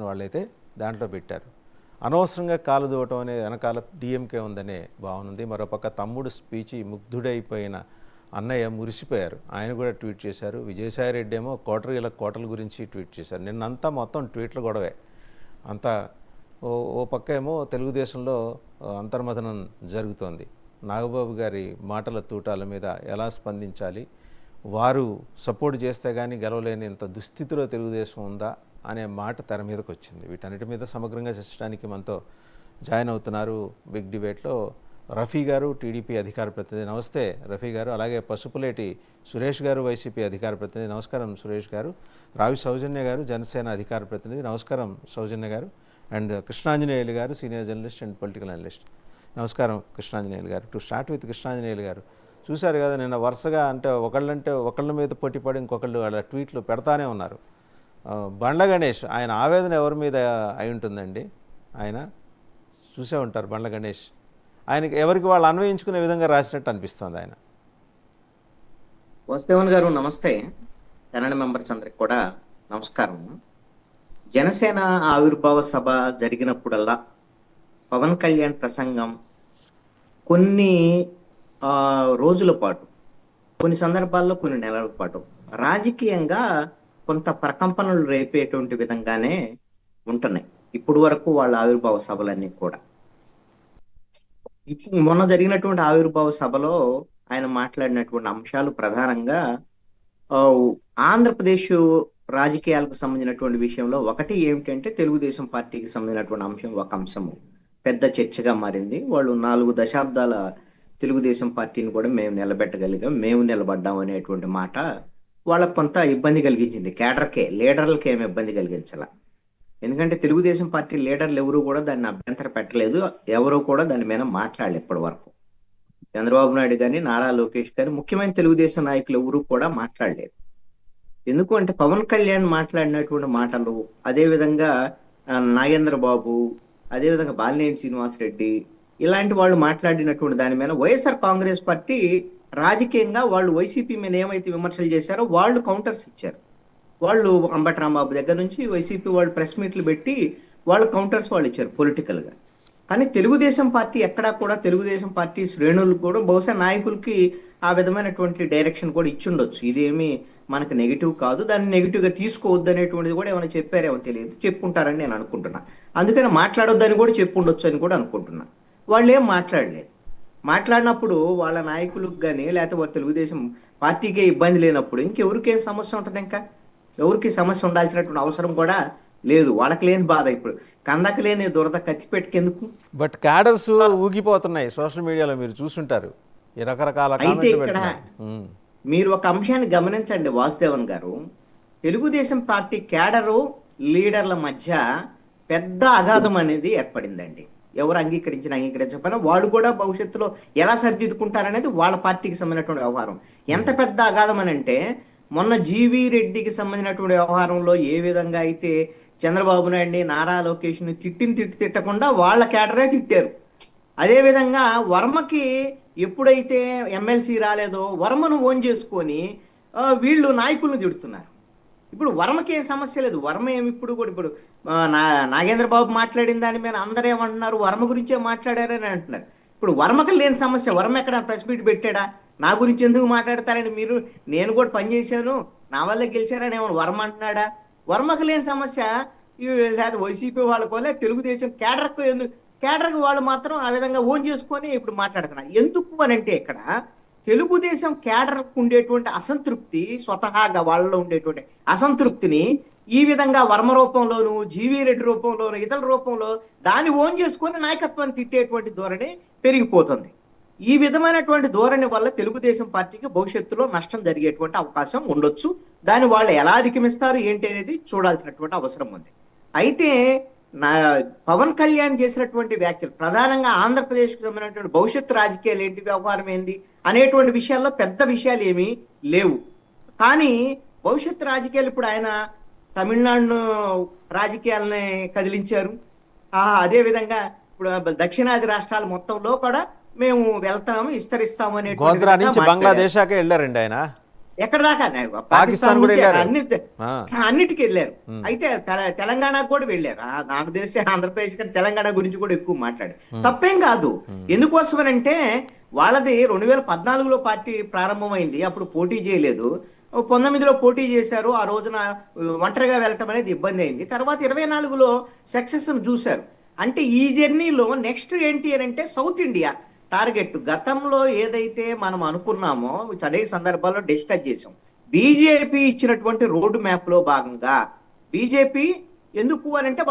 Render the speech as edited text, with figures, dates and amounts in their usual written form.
వాళ్ళైతే దాంట్లో పెట్టారు. అనవసరంగా కాలు దూవటం అనే వెనకాల డిఎంకే ఉందనే భావన ఉంది. మరోపక్క తమ్ముడు స్పీచ్ ముగ్ధుడైపోయిన అన్నయ్య మురిసిపోయారు, ఆయన కూడా ట్వీట్ చేశారు. విజయసాయి రెడ్డి ఏమో కోటల గురించి ట్వీట్ చేశారు. నిన్నంతా మొత్తం ట్వీట్ల గొడవే అంతా. ఓ పక్క ఏమో తెలుగుదేశంలో అంతర్మథనం జరుగుతోంది. నాగబాబు గారి మాటల తూటాల మీద ఎలా స్పందించాలి, వారు సపోర్ట్ చేస్తే కానీ గెలవలేని ఇంత దుస్థితిలో తెలుగుదేశం ఉందా అనే మాట తెర మీదకి వచ్చింది. వీటన్నిటి మీద సమగ్రంగా చర్చించడానికి మనతో జాయిన్ అవుతున్నారు బిగ్ డిబేట్లో రఫీ గారు, టీడీపీ అధికార ప్రతినిధి. నమస్తే రఫీ గారు. అలాగే పసుపులేటి సురేష్ గారు, వైసీపీ అధికార ప్రతినిధి. నమస్కారం సురేష్ గారు. రావి సౌజన్య గారు, జనసేన అధికార ప్రతినిధి. నమస్కారం సౌజన్య గారు. అండ్ కృష్ణాంజనేయులు గారు, senior journalist and political analyst. నమస్కారం కృష్ణాంజనేయులు గారు. టు స్టార్ట్ విత్ కృష్ణాంజనేయులు గారు, చూశారు కదా నిన్న వరుసగా అంటే ఒకళ్ళ మీద పోటీపడి ఇంకొకళ్ళు వాళ్ళ ట్వీట్లు పెడతానే ఉన్నారు. బండ్ల గణేష్, ఆయన ఆవేదన ఎవరి మీద అయి ఉంటుందండి? ఆయన చూసే ఉంటారు. బండ్ల గణేష్ ఆయనకి ఎవరికి వాళ్ళు అన్వయించుకునే విధంగా రాసినట్టు అనిపిస్తుంది. ఆయన వాసుదేవన్ గారు నమస్తే. కన్నడ మెంబర్స్ అందరికి కూడా నమస్కారం. జనసేన ఆవిర్భావ సభ జరిగినప్పుడల్లా పవన్ కళ్యాణ్ ప్రసంగం కొన్ని రోజుల పాటు, కొన్ని సందర్భాల్లో కొన్ని నెలల పాటు రాజకీయంగా కొంత ప్రకంపనలు రేపేటువంటి విధంగానే ఉంటున్నాయి ఇప్పుడు వరకు వాళ్ళ ఆవిర్భావ సభలన్నీ కూడా. ఇప్పుడు మొన్న జరిగినటువంటి ఆవిర్భావ సభలో ఆయన మాట్లాడినటువంటి అంశాలు ప్రధానంగా ఆంధ్రప్రదేశ్ రాజకీయాలకు సంబంధించినటువంటి విషయంలో ఒకటి ఏమిటంటే, తెలుగుదేశం పార్టీకి సంబంధించినటువంటి అంశం ఒక అంశము పెద్ద చర్చగా మారింది. వాళ్ళు 4 దశాబ్దాల తెలుగుదేశం పార్టీని కూడా మేము నిలబెట్టగలిగాం, మేము నిలబడ్డాం అనేటువంటి మాట వాళ్ళకు కొంత ఇబ్బంది కలిగించింది. కేడర్కే, లీడర్లకి ఏమి ఇబ్బంది కలిగించాల. ఎందుకంటే తెలుగుదేశం పార్టీ లీడర్లు ఎవరు కూడా దాన్ని అభ్యంతర పెట్టలేదు, ఎవరు కూడా దాని మీద మాట్లాడలేదు ఇప్పటి వరకు. చంద్రబాబు నాయుడు కానీ, నారా లోకేష్ కానీ, ముఖ్యమైన తెలుగుదేశం నాయకులు ఎవరు కూడా మాట్లాడలేదు. ఎందుకు అంటే పవన్ కళ్యాణ్ మాట్లాడినటువంటి మాటలు, అదేవిధంగా నాగేంద్ర బాబు, అదేవిధంగా బాలినేని శ్రీనివాసరెడ్డి, ఇలాంటి వాళ్ళు మాట్లాడినటువంటి దాని మీద వైఎస్ఆర్ కాంగ్రెస్ పార్టీ రాజకీయంగా వాళ్ళు వైసీపీ మీద ఏమైతే విమర్శలు చేశారో వాళ్ళు కౌంటర్స్ ఇచ్చారు. వాళ్ళు అంబటి రాంబాబు దగ్గర నుంచి వైసీపీ వాళ్ళు ప్రెస్ మీట్లు పెట్టి వాళ్ళు కౌంటర్స్ వాళ్ళు ఇచ్చారు పొలిటికల్గా. కానీ తెలుగుదేశం పార్టీ ఎక్కడా కూడా, తెలుగుదేశం పార్టీ శ్రేణులు కూడా బహుశా నాయకులకి ఆ విధమైనటువంటి డైరెక్షన్ కూడా ఇచ్చుండొచ్చు. ఇదేమి మనకు నెగిటివ్ కాదు, దాన్ని నెగిటివ్గా తీసుకోవద్దు అనేటువంటిది కూడా ఏమైనా చెప్పారేమో తెలియదు, చెప్పుంటారని నేను అనుకుంటున్నా. అందుకని మాట్లాడొద్దని కూడా చెప్పుండొచ్చు అని కూడా అనుకుంటున్నా. వాళ్ళు ఏం మాట్లాడలేదు. మాట్లాడినప్పుడు వాళ్ళ నాయకులకు కానీ లేకపోతే తెలుగుదేశం పార్టీకే ఇబ్బంది లేనప్పుడు ఇంకెవరికేం సమస్య ఉంటుంది? ఇంకా ఎవరికి సమస్య ఉండాల్సినటువంటి అవసరం కూడా లేదు. వాళ్ళకి లేని బాధ ఇప్పుడు కందకు లేని దురద కత్తి పెట్టుకెందుకు? బట్ క్యాడర్స్ ఊగిపోతున్నాయి సోషల్ మీడియాలో, మీరు చూసుంటారు ఈ రకరకాల. అయితే ఇక్కడ మీరు ఒక అంశాన్ని గమనించండి వాసుదేవన్ గారు, తెలుగుదేశం పార్టీ క్యాడరు లీడర్ల మధ్య పెద్ద అగాధం అనేది ఏర్పడిందండి. ఎవరు అంగీకరించకపోయినా వాళ్ళు కూడా భవిష్యత్తులో ఎలా సరిదిద్దుకుంటారనేది వాళ్ళ పార్టీకి సంబంధించినటువంటి వ్యవహారం. ఎంత పెద్ద అగాధం అని అంటే, మొన్న జీవీ రెడ్డికి సంబంధించినటువంటి వ్యవహారంలో ఏ విధంగా అయితే చంద్రబాబు నాయుడిని, నారా లోకేష్ని తిట్టకుండా వాళ్ళ క్యాడరే తిట్టారు. అదేవిధంగా వర్మకి ఎప్పుడైతే ఎమ్మెల్సీ రాలేదో వర్మను ఓన్ చేసుకొని వీళ్ళు నాయకులను తిడుతున్నారు. ఇప్పుడు వర్మకి ఏం సమస్య లేదు. వర్మ ఏమి ఇప్పుడు కూడా ఇప్పుడు నాగేంద్ర బాబు మాట్లాడిన దాని మీద అందరూ ఏమంటున్నారు, వర్మ గురించే మాట్లాడారని అంటున్నారు. ఇప్పుడు వర్మకి లేని సమస్య, వర్మ ఎక్కడ ప్రెస్ మీట్ పెట్టాడా? నా గురించి ఎందుకు మాట్లాడతారని మీరు, నేను కూడా పనిచేశాను, నా వల్ల గెలిచారని ఏమన్నా వర్మ అంటున్నాడా? వర్మకు లేని సమస్య వైసీపీ వాళ్ళకోలే తెలుగుదేశం క్యాడర్కు ఎందుకు, క్యాడర్కి వాళ్ళు మాత్రం ఆ విధంగా ఓన్ చేసుకొని ఇప్పుడు మాట్లాడుతున్నారు. ఎందుకు అని అంటే, ఇక్కడ తెలుగుదేశం క్యాడర్కు ఉండేటువంటి అసంతృప్తి, స్వతహాగా వాళ్ళలో ఉండేటువంటి అసంతృప్తిని ఈ విధంగా వర్మ రూపంలోను, జీవీ రెడ్డి రూపంలోను, ఇతర రూపంలో దాన్ని ఓన్ చేసుకొని నాయకత్వాన్ని తిట్టేటువంటి ధోరణి పెరిగిపోతుంది. ఈ విధమైనటువంటి ధోరణి వల్ల తెలుగుదేశం పార్టీకి భవిష్యత్తులో నష్టం జరిగేటువంటి అవకాశం ఉండొచ్చు. దాన్ని వాళ్ళు ఎలా అధిగమిస్తారు ఏంటి అనేది చూడాల్సినటువంటి అవసరం ఉంది. అయితే పవన్ కళ్యాణ్ చేసినటువంటి వ్యాఖ్యలు ప్రధానంగా ఆంధ్రప్రదేశ్కి సంబంధించినటువంటి భవిష్యత్తు రాజకీయాలు ఏంటి, వ్యవహారం ఏంది అనేటువంటి విషయాల్లో పెద్ద విషయాలు ఏమీ లేవు. కానీ భవిష్యత్తు రాజకీయాలు ఇప్పుడు ఆయన తమిళనాడు రాజకీయాలని కదిలించారు. అదేవిధంగా ఇప్పుడు దక్షిణాది రాష్ట్రాల మొత్తంలో కూడా మేము వెళ్తాము, విస్తరిస్తాము అనేటువంటి బంగ్లాదేశాకే వెళ్ళారండి ఆయన. ఎక్కడ దాకా పాకిస్తాన్ కూడా నుంచి వెళ్ళారు. ఆ, అన్నిటికీ వెళ్ళారు. అయితే తెలంగాణకు కూడా వెళ్ళారు. నాకు తెలిసి ఆంధ్రప్రదేశ్ కంటే తెలంగాణ గురించి కూడా ఎక్కువ మాట్లాడు. తప్పేం కాదు. ఎందుకోసమనంటే వాళ్ళది 2014లో పార్టీ ప్రారంభమైంది. అప్పుడు పోటీ చేయలేదు. 19లో పోటీ చేశారు. ఆ రోజున ఒంటరిగా వెళ్ళటం అనేది ఇబ్బంది అయింది. తర్వాత 24లో సక్సెస్ చూశారు. అంటే ఈ జర్నీలో నెక్స్ట్ ఏంటి అని అంటే సౌత్ ఇండియా టార్గెట్. గతంలో ఏదైతే మనం అనుకున్నామో అనేక సందర్భాల్లో డిస్కస్ చేసాం. బీజేపీ ఇచ్చినటువంటి రోడ్ మ్యాప్ లో భాగంగా బీజేపీ ఎందుకు అని అంటే